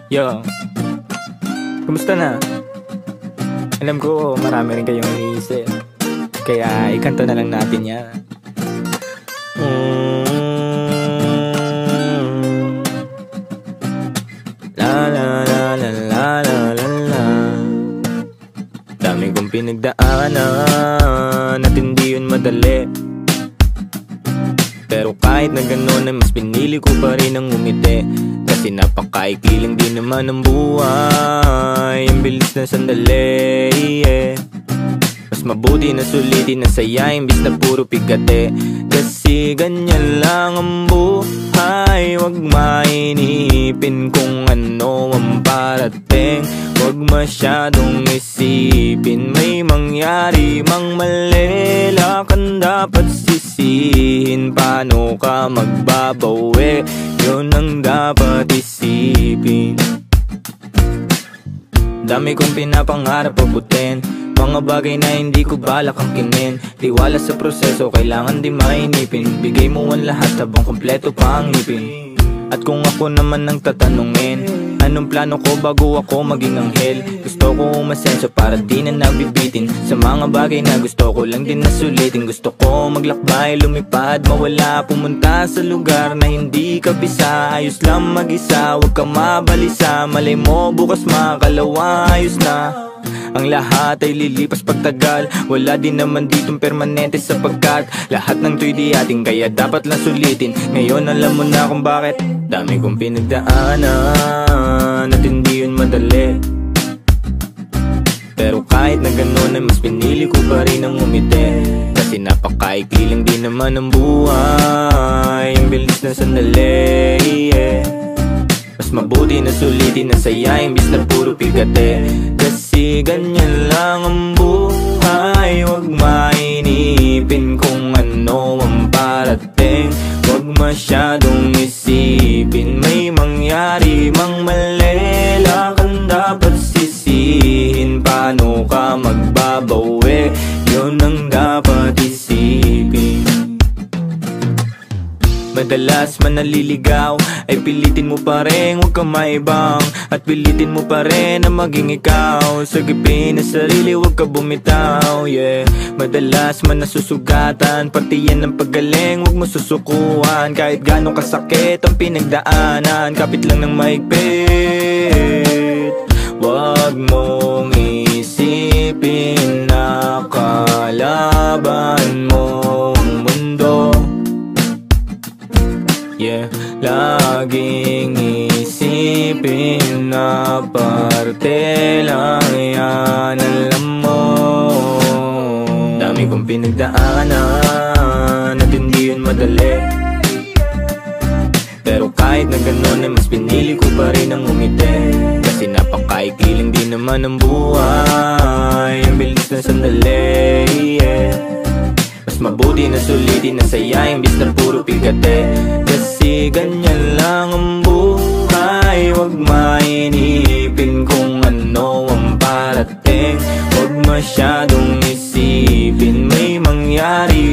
Yo, kumusta na? Alam ko marami rin kayong iniisip, kaya ikanta na lang natin yan. La la la la la la la la. Dami kong pinagdaanan at hindi yun madali, pero kahit na gano'n ay mas pinili ko pa rin ang umiti. Kasi napakaikli lang din naman ang buhay, ang bilis na sandali, yeah. Mas mabuti na sulitin na saya imbis na puro pigate. Kasi ganyan lang ang buhay, wag mainipin kung ano ang parating. Wag masyadong isipin, may mangyari mang mali, lakan dapat sisihin. Paano ka magbabawi, yun ang dapat isipin. Dami kong pinapangarap abutin, mga bagay na hindi ko balak angkinin. Tiwala sa proseso, kailangan di mainipin. Bigay mo ang lahat habang kompleto pa ang ngipin. At kung ako naman ang tatanungin, anong plano ko bago ako maging anghel? Gusto ko umasenso para di na nabibitin sa mga bagay na gusto ko lang din na sulitin. Gusto ko maglakbay, lumipad, mawala, pumunta sa lugar na hindi kabisa. Ayos lang mag-isa, huwag kang mabalisa. Malay mo bukas makalawa, ayos na. Ang lahat ay lilipas pagtagal, wala din naman ditong permanente sapagkat lahat ng to'y di ating, kaya dapat lang sulitin. Ngayon alam mo na kung bakit. Dami kong pinagdaanan at hindi yun madali, pero kahit na gano'n ay mas pinili ko pa rin ang umiti. Kasi napakaikli lang din naman ang buhay, ang bilis na sandali, yeah. Mas mabuti na sulitin na saya imbis na puro pigate. Kasi ganyan lang ang buhay, wag mainipin kung ano ang parating. Wag masyadong isipin, may mangyari mang mali, lakan dapat sisihin. Paano ka magbabawi, yun ang dapat isipin. Madalas man naliligaw ay pilitin mo pa rin, huwag kang maibang. At pilitin mo pa rin na maging ikaw. Sagipin na sarili, huwag ka bumitaw, yeah. Madalas man nasusugatan, pati yan ang paggaling, huwag mo susukuhan. Kahit gano'ng kasakit ang pinagdaanan, kapit lang ng maigpit. Huwag mong isipin na kalaban mo ang mundo, yeah. Laging isipin na parte lang yan, alam mo. Dami kong pinagdaanan at hindi yun madali, pero kahit na gano'n ay mas pinili ko pa rin ang umiti. Kasi napakaikli lang din naman ang buhay, ang bilis na sandali, yeah. Mas mabuti na sulitin na saya imbis na puro pigate. Kasi ganyan lang ang buhay, wag mainipin kung ano ang parating. Wag masyadong isipin, may mangyari